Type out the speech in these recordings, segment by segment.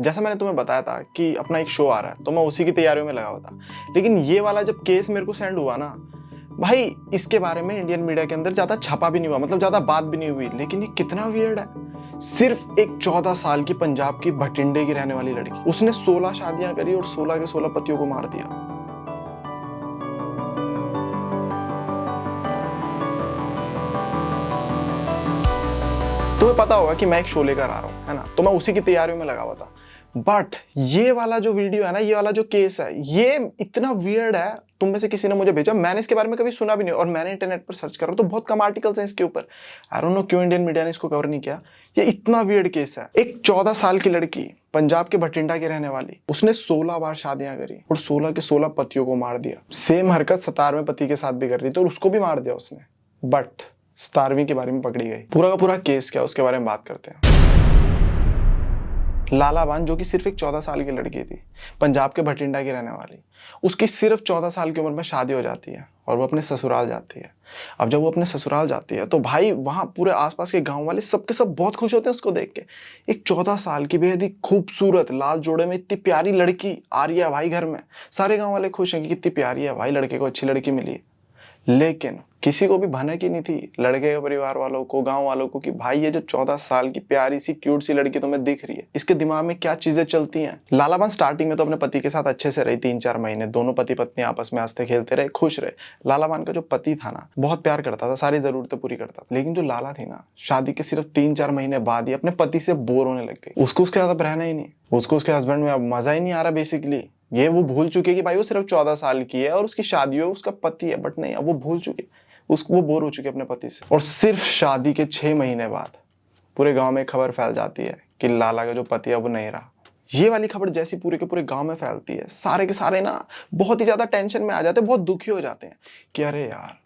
जैसा मैंने तुम्हें बताया था कि अपना एक शो आ रहा है तो मैं उसी की तैयारियों में लगा हुआ था। लेकिन ये वाला जब केस मेरे को सेंड हुआ ना भाई, इसके बारे में इंडियन मीडिया के अंदर ज्यादा छपा भी नहीं हुआ, मतलब ज्यादा बात भी नहीं हुई। लेकिन ये कितना वियर्ड है। सिर्फ एक 14 साल की पंजाब की भटिंडे की रहने वाली लड़की, उसने 16 शादियां करी और 16 के 16 पतियों को मार दिया। तुम्हें पता होगा कि मैं एक शो लेकर आ रहा हूँ, है ना, तो मैं उसी की तैयारियों में लगा हुआ था। बट ये वाला जो वीडियो है ना, ये वाला जो केस है, ये इतना वियर्ड है। तुम में से किसी ने मुझे भेजा, मैंने इसके बारे में कभी सुना भी नहीं, और मैंने इंटरनेट पर सर्च करा तो बहुत कम आर्टिकल्स हैं इसके ऊपर। आई डोंट नो क्यों इंडियन मीडिया ने इसको कवर नहीं किया। ये इतना वियर्ड केस है। एक 14 साल की लड़की, पंजाब के भटिंडा की रहने वाली, उसने 16 बार शादियां करी और 16 के 16 पतियों को मार दिया। सेम हरकत 17वें पति के साथ भी कर रही थी और उसको भी मार दिया उसने। बट 17वीं के बारे में पकड़ी गई। पूरा का पूरा केस क्या, उसके बारे में बात करते हैं। लालावान, जो कि सिर्फ एक 14 साल की लड़की थी, पंजाब के भटिंडा की रहने वाली, उसकी सिर्फ 14 साल की उम्र में शादी हो जाती है और वो अपने ससुराल जाती है। अब जब वो अपने ससुराल जाती है तो भाई वहां पूरे आसपास के गांव वाले सबके सब बहुत खुश होते हैं उसको देख के। एक 14 साल की बेहद ही खूबसूरत लाल जोड़े में इतनी प्यारी लड़की आ रही है भाई घर में। सारे गांव वाले खुश हैं कि कितनी प्यारी है भाई, लड़के को अच्छी लड़की मिली। लेकिन किसी को भी भनक ही नहीं थी, लड़के के परिवार वालों को, गांव वालों को, कि भाई ये जो 14 साल की प्यारी सी क्यूट सी लड़की तुम्हें दिख रही है, इसके दिमाग में क्या चीजें चलती हैं। लालाबान स्टार्टिंग में तो अपने पति के साथ अच्छे से रही, 3-4 महीने दोनों पति पत्नी आपस में हंसते खेलते रहे, खुश रहे। लालाबान का जो पति था ना, बहुत प्यार करता था, सारी जरूरतें पूरी करता था। लेकिन जो लाला थी ना, शादी के सिर्फ 3-4 महीने बाद ही अपने पति से बोर होने लग गई। उसको उसके साथ अब रहना ही नहीं, उसको उसके हस्बैंड में अब मजा ही नहीं आ रहा बेसिकली। ये वो भूल चुकी है कि भाई वो सिर्फ 14 साल की है और उसकी शादी है, उसका पति है। बट नहीं, अब वो भूल चुकी है, उसको वो बोर हो चुकी है अपने पति से। और सिर्फ शादी के 6 महीने बाद पूरे गांव में खबर फैल जाती है कि लाला का जो पति है वो नहीं रहा। ये वाली खबर जैसी पूरे के पूरे गांव में फैलती है, सारे के सारे ना बहुत ही ज्यादा टेंशन में आ जाते हैं, बहुत दुखी हो जाते हैं कि अरे यार,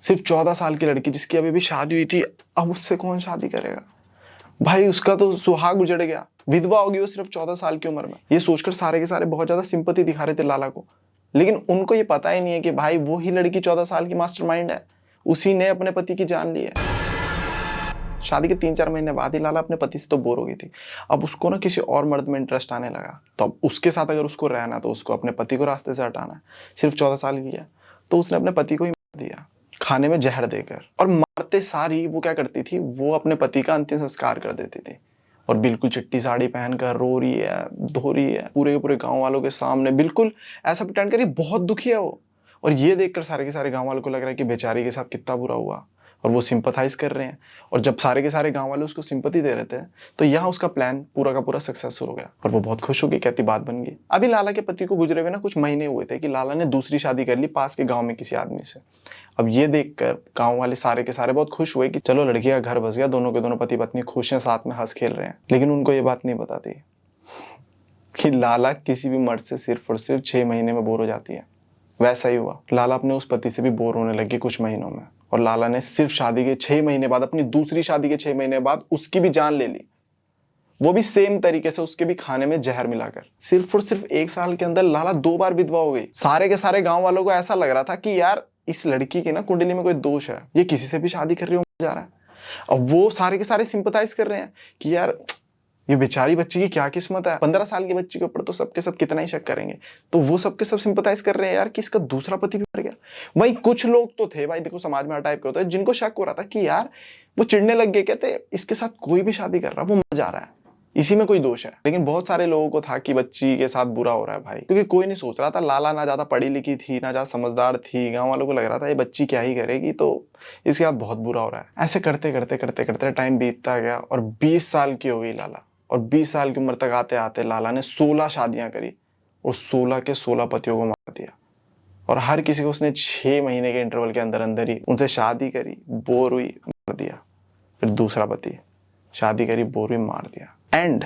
सिर्फ 14 साल की लड़की जिसकी अभी भी शादी हुई थी, अब उससे कौन शादी करेगा भाई, उसका तो सुहाग उजड़ गया, विधवा होगी वो सिर्फ 14 साल की उम्र में। ये सोचकर सारे के सारे बहुत ज्यादा सिंपैथी दिखा रहे थे लाला को। लेकिन उनको ये पता ही नहीं है कि भाई वो ही लड़की 14 साल की मास्टरमाइंड है, उसी ने अपने पति की जान ली है। शादी के 3-4 महीने बाद ही लाला अपने पति से तो बोर हो गई थी। अब उसको ना किसी और मर्द में इंटरेस्ट आने लगा। तो अब उसके साथ अगर उसको रहना तो उसको अपने पति को रास्ते से हटाना है। सिर्फ 14 साल की है तो उसने अपने पति को ही मार दिया, खाने में जहर देकर। और मारते सारी वो क्या करती थी, वो अपने पति का अंतिम संस्कार कर देती थी। और बिल्कुल चिट्टी साड़ी पहनकर रो रही है, धो रही है, पूरे के पूरे गांव वालों के सामने बिल्कुल ऐसा प्रिटेंड करी बहुत दुखी है वो। और ये देखकर सारे के सारे गांव वालों को लग रहा है कि बेचारी के साथ कितना बुरा हुआ, और वो सिंपथाइज कर रहे हैं। और जब सारे के सारे गांव वाले उसको सिंपथी दे रहे थे तो यहाँ उसका प्लान पूरा का पूरा सक्सेसफुल हो गया और वो बहुत खुश हो गई, कहती बात बन गई। अभी लाला के पति को गुजरे हुए ना कुछ महीने हुए थे कि लाला ने दूसरी शादी कर ली पास के गाँव में किसी आदमी से। अब ये देखकर गांव वाले सारे के सारे बहुत खुश हुए कि चलो लड़की का घर बस गया, दोनों के दोनों पति पत्नी खुश हैं, साथ में हंस खेल रहे हैं। लेकिन उनको ये बात नहीं बताती कि लाला किसी भी मर्द से सिर्फ और सिर्फ 6 महीने में बोर हो जाती है। वैसा ही हुआ, लाला अपने उस पति से भी बोर होने लगी कुछ महीनों में, और लाला ने सिर्फ शादी के 6 महीने बाद, अपनी दूसरी शादी के 6 महीने बाद उसकी भी जान ले ली। वो भी सेम तरीके से, उसके भी खाने में जहर मिलाकर। सिर्फ और सिर्फ 1 साल के अंदर लाला 2 बार विधवा हो गई। सारे के सारे गांव वालों को ऐसा लग रहा था कि यार इस लड़की की ना कुंडली में कोई दोष है, ये किसी से भी शादी कर रही हो जा रहा है। अब वो सारे के सारे सिंपथाइज कर रहे हैं कि यार ये बेचारी बच्ची की क्या किस्मत है, 15 साल की बच्ची के ऊपर तो सबके सब कितना ही शक करेंगे। तो वो सबके सब सिंपथाइज कर रहे हैं यार कि इसका दूसरा पति भी मर गया। वहीं कुछ लोग तो थे भाई, देखो समाज में हर टाइप के होते हैं, जिनको शक हो रहा था कि यार वो चिढ़ने लग गए, कहते इसके साथ कोई भी शादी कर रहा है वो मर जा रहा है, इसी में कोई दोष है। लेकिन बहुत सारे लोगों को था कि बच्ची के साथ बुरा हो रहा है भाई, क्योंकि कोई नहीं सोच रहा था, लाला ना ज्यादा पढ़ी लिखी थी ना ज्यादा समझदार थी। गांव वालों को लग रहा था ये बच्ची क्या ही करेगी, तो इसके साथ बहुत बुरा हो रहा है। ऐसे करते करते करते करते टाइम बीतता गया और 20 साल की हो गई लाला। और 20 साल की उम्र तक आते आते लाला ने 16 शादियां करी और 16 के 16 पतियों को मार दिया। और हर किसी को उसने 6 महीने के इंटरवल के अंदर अंदर ही उनसे शादी करी, बोर हुई, मार दिया। फिर दूसरा पति, शादी करी, बोर हुई, मार दिया। एंड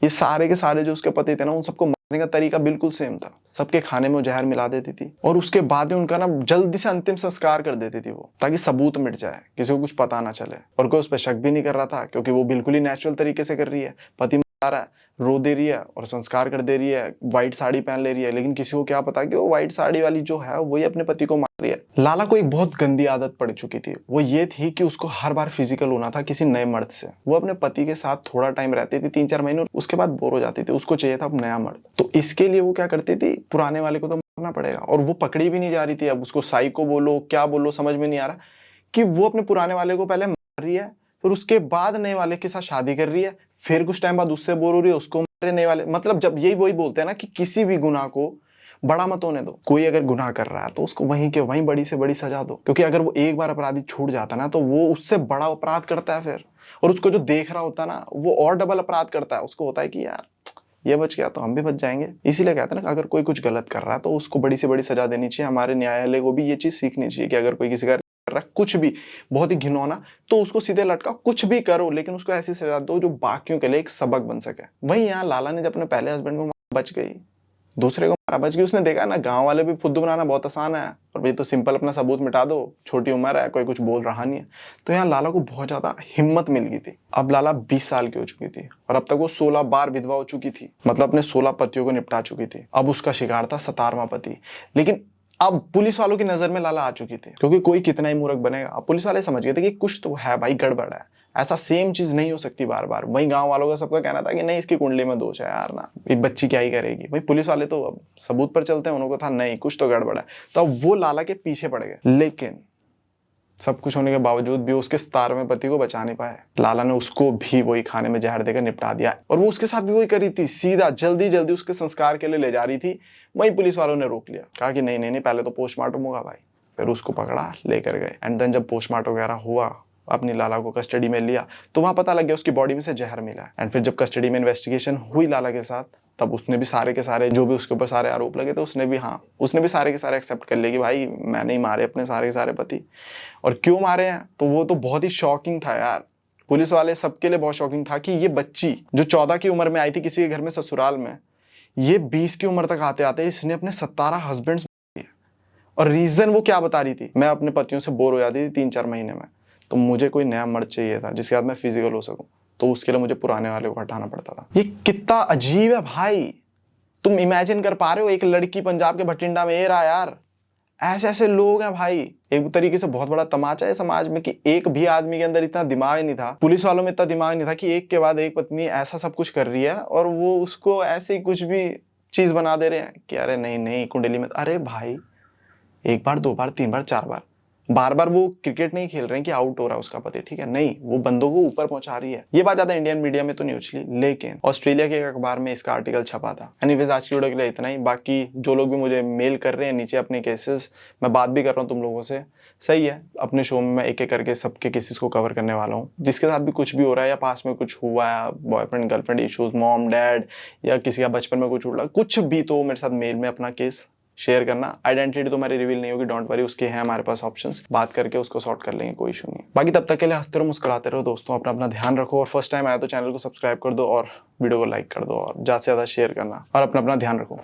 ये सारे के सारे जो उसके पति थे ना, उन सबको मारने का तरीका बिल्कुल सेम था। सबके खाने में वो जहर मिला देती थी और उसके बाद ही उनका ना जल्दी से अंतिम संस्कार कर देती थी वो, ताकि सबूत मिट जाए, किसी को कुछ पता ना चले। और कोई उस पर शक भी नहीं कर रहा था क्योंकि वो बिल्कुल ही नेचुरल तरीके से कर रही है। पति आ रहा है, रो दे रही है और संस्कार कर दे रही है, व्हाइट साड़ी पहन ले रही है, लेकिन किसी को क्या पता कि वो व्हाइट साड़ी वाली जो है वही अपने पति को मार रही है। लाला को एक बहुत गंदी आदत पड़ चुकी थी, वो ये थी कि उसको हर बार फिजिकल होना था किसी नए मर्द से। वो अपने पति के साथ थोड़ा टाइम रहती थी, 3-4 महीने, उसके बाद बोर हो जाती थी, उसको चाहिए था अब नया मर्द। तो इसके लिए वो क्या करती थी, पुराने वाले को तो मारना पड़ेगा, और वो पकड़ी भी नहीं जा रही थी। अब उसको साइको बोलो क्या बोलो समझ में नहीं आ रहा कि वो अपने पुराने वाले को पहले मार रही है, फिर उसके बाद नए वाले के साथ शादी कर रही है, फिर कुछ टाइम बाद उससे बोर हो रही है, उसको मार नए वाले। मतलब जब यही वही बोलते हैं ना कि किसी भी गुनाह को बड़ा मत होने दो। कोई अगर गुनाह कर रहा है तो उसको वहीं के वहीं बड़ी से बड़ी सजा दो, क्योंकि अगर वो एक बार अपराधी छूट जाता ना तो वो उससे बड़ा अपराध करता है फिर, और उसको जो देख रहा होता है ना वो और डबल अपराध करता है। उसको होता है कि यार ये बच गया तो हम भी बच जाएंगे। इसीलिए कहते हैं ना कि अगर कोई कुछ गलत कर रहा है तो उसको बड़ी से बड़ी सजा देनी चाहिए। हमारे न्यायालय को भी ये चीज सीखनी चाहिए कि अगर कोई किसी का कर रहा है कुछ भी बहुत ही घिनौना, तो उसको सीधे लटका, कुछ भी करो, लेकिन उसको ऐसी सजा दो जो बाकियों के लिए एक सबक बन सके। वहीं यहाँ लाला ने जब अपने पहले हस्बैंड को बच गई, दूसरे को मारा, बच गई। उसने देखा ना गांव वाले भी फुद्दू बनाना बहुत आसान है, और भाई तो सिंपल अपना सबूत मिटा दो, छोटी उम्र है, कोई कुछ बोल रहा नहीं है। तो यहाँ लाला को बहुत ज्यादा हिम्मत मिल गई थी। अब लाला 20 साल की हो चुकी थी और अब तक वो 16 बार विधवा हो चुकी थी, मतलब अपने 16 पतियों को निपटा चुकी थी। अब उसका शिकार था 17वां पति। लेकिन अब पुलिस वालों की नजर में लाला आ चुकी थी, क्योंकि कोई कितना ही मूर्ख बनेगा। अब पुलिस वाले समझ गए थे कि कुछ तो है भाई, गड़बड़ है, ऐसा सेम चीज नहीं हो सकती बार बार। वही गांव वालों का सबका कहना था कि नहीं इसकी कुंडली में दोष है यार, ना एक बच्ची क्या ही करेगी। भाई पुलिस वाले तो अब सबूत पर चलते हैं, उनको था नहीं कुछ तो गड़बड़ है। तो अब वो लाला के पीछे पड़ गए, लेकिन सब कुछ होने के बावजूद भी उसके 17वें पति को बचा नहीं पाए। लाला ने उसको भी वही खाने में जहर देकर निपटा दिया, और वो उसके साथ भी वही करी थी, सीधा जल्दी जल्दी उसके संस्कार के लिए ले जा रही थी। वही पुलिस वालों ने रोक लिया, कहा कि नहीं नहीं नहीं पहले तो पोस्टमार्टम होगा भाई। फिर उसको पकड़ा लेकर गए, एंड देन जब पोस्टमार्टम वगैरह हुआ, अपनी लाला को कस्टडी में लिया, तो वहां पता लग गया उसकी बॉडी में से जहर मिला। एंड फिर जब कस्टडी में इन्वेस्टिगेशन हुई लाला के साथ, तब उसने भी सारे के सारे जो भी उसके ऊपर सारे आरोप लगे थे उसने भी सारे के सारे एक्सेप्ट कर लिए कि भाई मैंने ही मारे अपने सारे के सारे पति। और क्यों मारे हैं तो वो तो बहुत ही शॉकिंग था यार, पुलिस वाले सबके लिए बहुत शॉकिंग था कि ये बच्ची जो 14 की उम्र में आई थी किसी के घर में ससुराल में, ये 20 की उम्र तक आते आते इसने अपने 17 हस्बैंड्स। और रीजन वो क्या बता रही थी, मैं अपने पतियों से बोर हो जाती थी 3-4 महीने में, तो मुझे कोई नया मर्द चाहिए था जिसके साथ मैं फिजिकल हो सकूं, तो उसके लिए मुझे पुराने वाले को हटाना पड़ता था। ये कितना अजीब है भाई, तुम इमेजिन कर पा रहे हो एक लड़की पंजाब के भटिंडा में ये रहा यार, ऐसे ऐसे लोग हैं भाई। एक तरीके से बहुत बड़ा तमाचा है समाज में कि एक भी आदमी के अंदर इतना दिमाग नहीं था, पुलिस वालों में इतना दिमाग नहीं था कि एक के बाद एक पत्नी ऐसा सब कुछ कर रही है और वो उसको ऐसे ही कुछ भी चीज बना दे रहे हैं कि अरे नहीं नहीं कुंडली में। अरे भाई एक बार 2 बार 3 बार 4 बार, बार बार वो क्रिकेट नहीं खेल रहे हैं कि आउट हो रहा है उसका पति, ठीक है, नहीं वो बंदों को ऊपर पहुंचा रही है। ये बात ज्यादा इंडियन मीडिया में तो नहीं उछली, लेकिन ऑस्ट्रेलिया के एक अखबार में इसका आर्टिकल छपा था। एनीवेज आज की वीडियो के लिए इतना ही। बाकी जो लोग भी मुझे मेल कर रहे हैं नीचे अपने केसेस, मैं बात भी कर रहा हूँ तुम लोगों से, सही है, अपने शो में मैं एक एक करके सबके केसेस को कवर करने वाला हूँ। जिसके साथ भी कुछ भी हो रहा है या पास में कुछ हुआ है, boyfriend girlfriend issues, mom dad, या किसी का बचपन में कुछ उड़ा कुछ भी, तो मेरे साथ मेल में अपना केस शेयर करना। आइडेंटिटी तो हमारी रिवील नहीं होगी, डोंट वरी, उसके हैं हमारे पास ऑप्शंस, बात करके उसको सॉर्ट कर लेंगे, कोई इशू नहीं। बाकी तब तक के लिए हंसते रहो मुस्कुराते रहो दोस्तों, अपना अपना ध्यान रखो, और फर्स्ट टाइम आया तो चैनल को सब्सक्राइब कर दो और वीडियो को लाइक कर दो, और ज़्यादा से ज़्यादा शेयर करना, और अपना अपना ध्यान रखो।